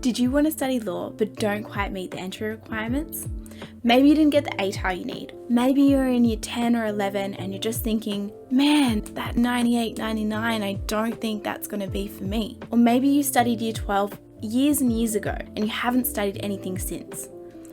Did you want to study law but don't quite meet the entry requirements? Maybe you didn't get the ATAR you need. Maybe you're in year 10 or 11 and you're just thinking, man, that 98, 99, I don't think that's going to be for me. Or maybe you studied year 12 years and years ago and you haven't studied anything since.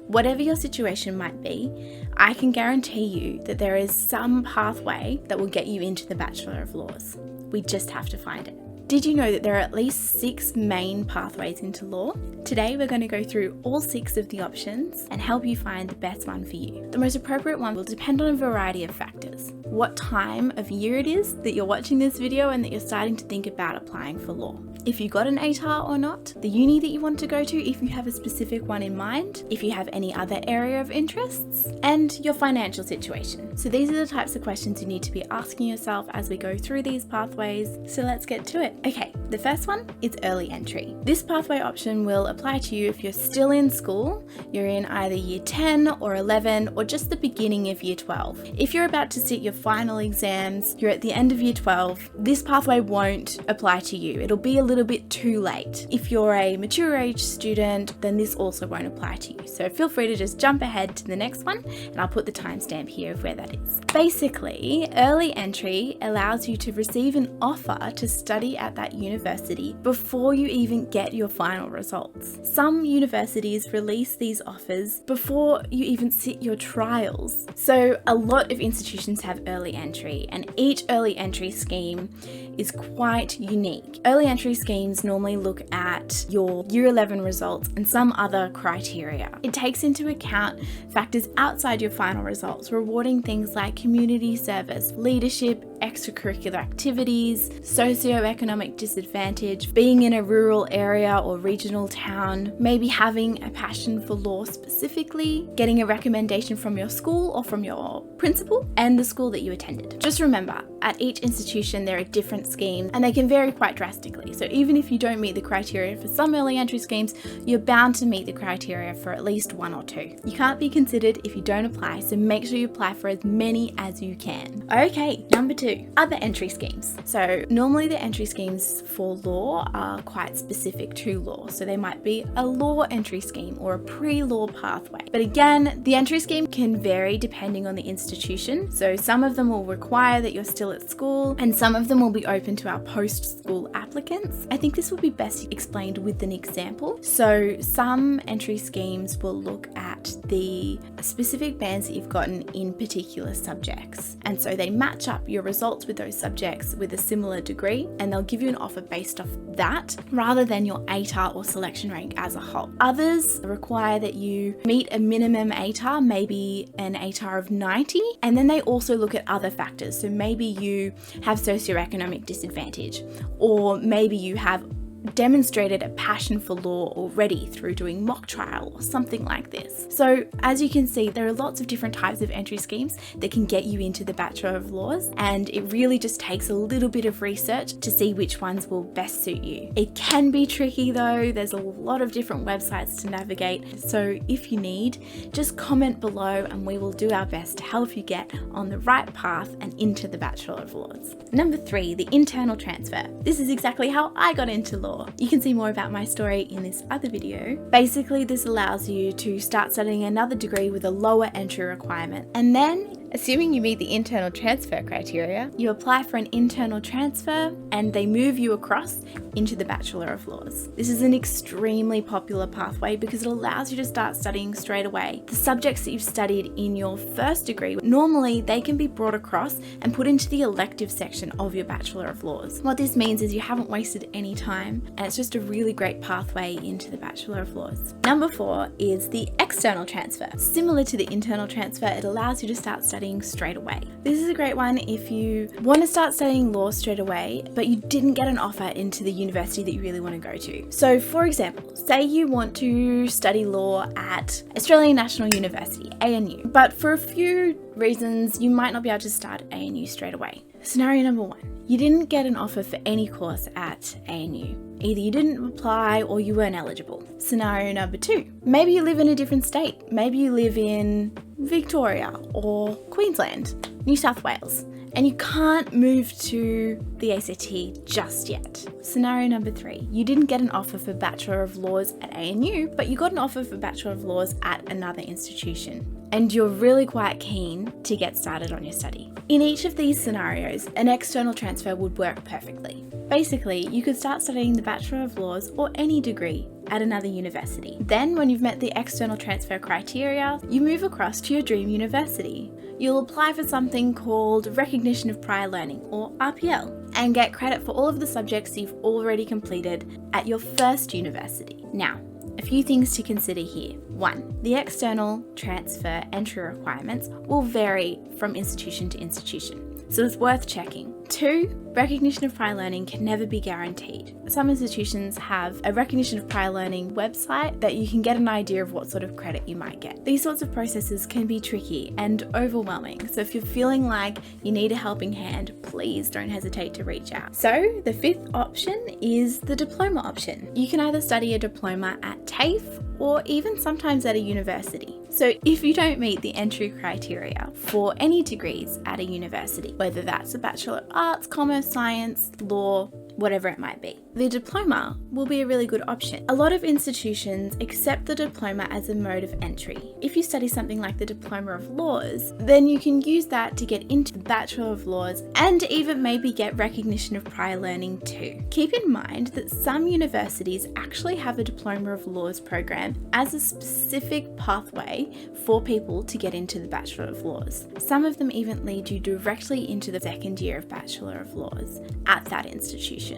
Whatever your situation might be, I can guarantee you that there is some pathway that will get you into the Bachelor of Laws. We just have to find it. Did you know that there are at least 6 main pathways into law? Today we're going to go through all 6 of the options and help you find the best one for you. The most appropriate one will depend on a variety of factors. What time of year it is that you're watching this video and that you're starting to think about applying for law. If you got an ATAR or not, the uni that you want to go to if you have a specific one in mind, if you have any other area of interests, and your financial situation. So these are the types of questions you need to be asking yourself as we go through these pathways. So let's get to it. Okay, the first one is early entry. This pathway option will apply to you if you're still in school, you're in either year 10 or 11 or just the beginning of year 12. If you're about to sit your final exams, you're at the end of year 12, this pathway won't apply to you. It'll be a little bit too late. If you're a mature age student, then this also won't apply to you. So feel free to just jump ahead to the next one and I'll put the timestamp here of where that is. Basically, early entry allows you to receive an offer to study at that university before you even get your final results. Some universities release these offers before you even sit your trials. So a lot of institutions have early entry and each early entry scheme is quite unique. Early entry schemes normally look at your year 11 results and some other criteria. It takes into account factors outside your final results, rewarding things like community service, leadership, extracurricular activities, socioeconomic disadvantage, being in a rural area or regional town, maybe having a passion for law specifically, getting a recommendation from your school or from your principal, and the school that you attended. Just remember, at each institution there are different schemes and they can vary quite drastically. So even if you don't meet the criteria for some early entry schemes, you're bound to meet the criteria for at least 1 or 2. You can't be considered if you don't apply, so make sure you apply for as many as you can. Okay, number 2, other entry schemes. So normally the entry schemes for law are quite specific to law. So they might be a law entry scheme or a pre-law pathway. But again, the entry scheme can vary depending on the institution. So some of them will require that you're still at school and some of them will be open to our post-school applicants. I think this will be best explained with an example. So some entry schemes will look at the specific bands that you've gotten in particular subjects. And so they match up your results with those subjects with a similar degree and they'll give you an offer based off that rather than your ATAR or selection rank as a whole. Others require that you meet a minimum ATAR, maybe an ATAR of 90, and then they also look at other factors. So maybe you have socioeconomic disadvantage, or maybe you have demonstrated a passion for law already through doing mock trial or something like this. So as you can see, there are lots of different types of entry schemes that can get you into the Bachelor of Laws, and it really just takes a little bit of research to see which ones will best suit you. It can be tricky though, there's a lot of different websites to navigate, so if you need, just comment below and we will do our best to help you get on the right path and into the Bachelor of Laws. Number 3, the internal transfer. This is exactly how I got into law. You can see more about my story in this other video. Basically, this allows you to start studying another degree with a lower entry requirement. And then, assuming you meet the internal transfer criteria, you apply for an internal transfer and they move you across into the Bachelor of Laws. This is an extremely popular pathway because it allows you to start studying straight away. The subjects that you've studied in your first degree, normally they can be brought across and put into the elective section of your Bachelor of Laws. What this means is you haven't wasted any time and it's just a really great pathway into the Bachelor of Laws. Number 4 is the external transfer. Similar to the internal transfer, it allows you to start studying straight away. This is a great one if you want to start studying law straight away, but you didn't get an offer into the university that you really want to go to. So for example, say you want to study law at Australian National University, ANU, but for a few reasons you might not be able to start ANU straight away. Scenario number 1, you didn't get an offer for any course at ANU. Either you didn't apply or you weren't eligible. Scenario number 2, maybe you live in a different state. Maybe you live in Victoria or Queensland, New South Wales, and you can't move to the ACT just yet. Scenario number 3, you didn't get an offer for Bachelor of Laws at ANU, but you got an offer for Bachelor of Laws at another institution, and you're really quite keen to get started on your study. In each of these scenarios, an external transfer would work perfectly. Basically, you could start studying the Bachelor of Laws or any degree at another university. Then, when you've met the external transfer criteria, you move across to your dream university. You'll apply for something called Recognition of Prior Learning, or RPL, and get credit for all of the subjects you've already completed at your first university. Now, a few things to consider here. 1. The external transfer entry requirements will vary from institution to institution, so it's worth checking. 2. Recognition of prior learning can never be guaranteed. Some institutions have a recognition of prior learning website that you can get an idea of what sort of credit you might get. These sorts of processes can be tricky and overwhelming, so if you're feeling like you need a helping hand, please don't hesitate to reach out. So the 5th option is the diploma option. You can either study a diploma at TAFE or even sometimes at a university. So if you don't meet the entry criteria for any degrees at a university, whether that's a Bachelor of Arts, Commerce, Science, Law, whatever it might be, the diploma will be a really good option. A lot of institutions accept the diploma as a mode of entry. If you study something like the Diploma of Laws, then you can use that to get into the Bachelor of Laws and even maybe get recognition of prior learning too. Keep in mind that some universities actually have a Diploma of Laws program as a specific pathway for people to get into the Bachelor of Laws. Some of them even lead you directly into the second year of Bachelor of Laws at that institution.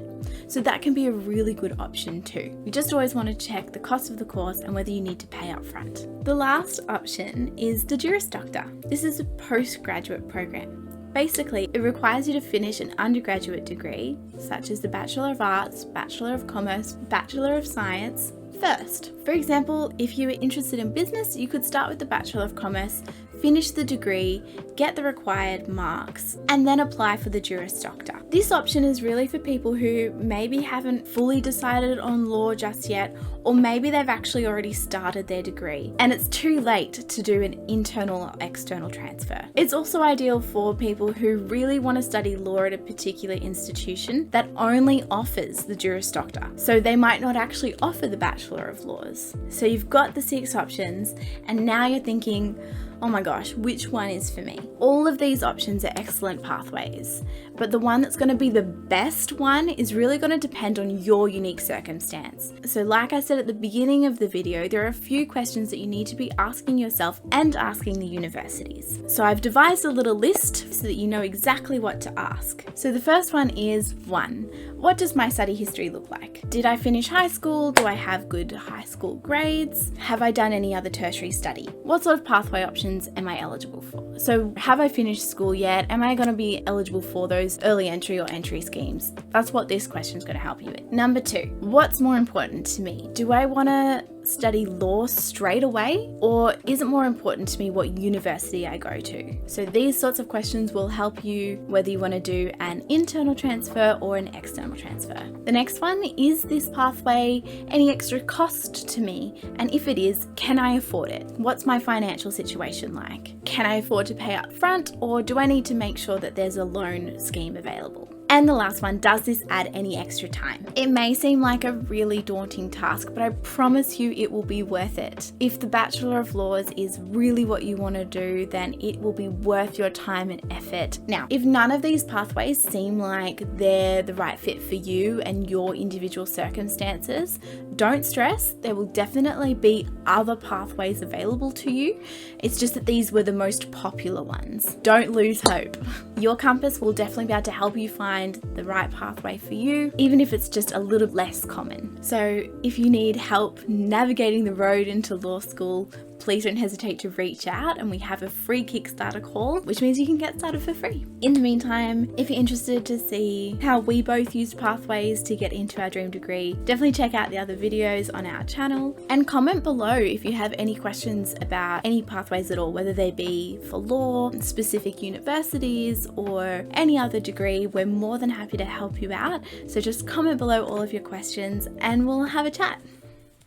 So that can be a really good option too. You just always want to check the cost of the course and whether you need to pay up front. The last option is the Juris Doctor. This is a postgraduate program. Basically, it requires you to finish an undergraduate degree, such as the Bachelor of Arts, Bachelor of Commerce, Bachelor of Science, first. For example, if you were interested in business, you could start with the Bachelor of Commerce, finish the degree, get the required marks, and then apply for the Juris Doctor. This option is really for people who maybe haven't fully decided on law just yet, or maybe they've actually already started their degree and it's too late to do an internal or external transfer. It's also ideal for people who really want to study law at a particular institution that only offers the Juris Doctor, so they might not actually offer the Bachelor of Laws. So you've got the 6 options, and now you're thinking, oh my gosh, which one is for me? All of these options are excellent pathways, but the one that's going to be the best one is really going to depend on your unique circumstance. So like I said at the beginning of the video, there are a few questions that you need to be asking yourself and asking the universities. So I've devised a little list so that you know exactly what to ask. So the first one is 1. What does my study history look like? Did I finish high school? Do I have good high school grades? Have I done any other tertiary study? What sort of pathway options am I eligible for? So have I finished school yet? Am I going to be eligible for those early entry or entry schemes? That's what this question is going to help you with. Number 2, what's more important to me? Do I want to study law straight away, or is it more important to me what university I go to? So these sorts of questions will help you whether you want to do an internal transfer or an external transfer. The next one, is this pathway any extra cost to me? And if it is, can I afford it? What's my financial situation like? Can I afford to pay up front, or do I need to make sure that there's a loan scheme available? And the last one, does this add any extra time? It may seem like a really daunting task, but I promise you it will be worth it. If the Bachelor of Laws is really what you want to do, then it will be worth your time and effort. Now, if none of these pathways seem like they're the right fit for you and your individual circumstances, don't stress. There will definitely be other pathways available to you. It's just that these were the most popular ones. Don't lose hope. Your compass will definitely be able to help you find the right pathway for you, even if it's just a little less common. So if you need help navigating the road into law school, please don't hesitate to reach out, and we have a free Kickstarter call, which means you can get started for free. In the meantime, if you're interested to see how we both used pathways to get into our dream degree, definitely check out the other videos on our channel, and comment below if you have any questions about any pathways at all, whether they be for law, specific universities, or any other degree. We're more than happy to help you out. So just comment below all of your questions and we'll have a chat.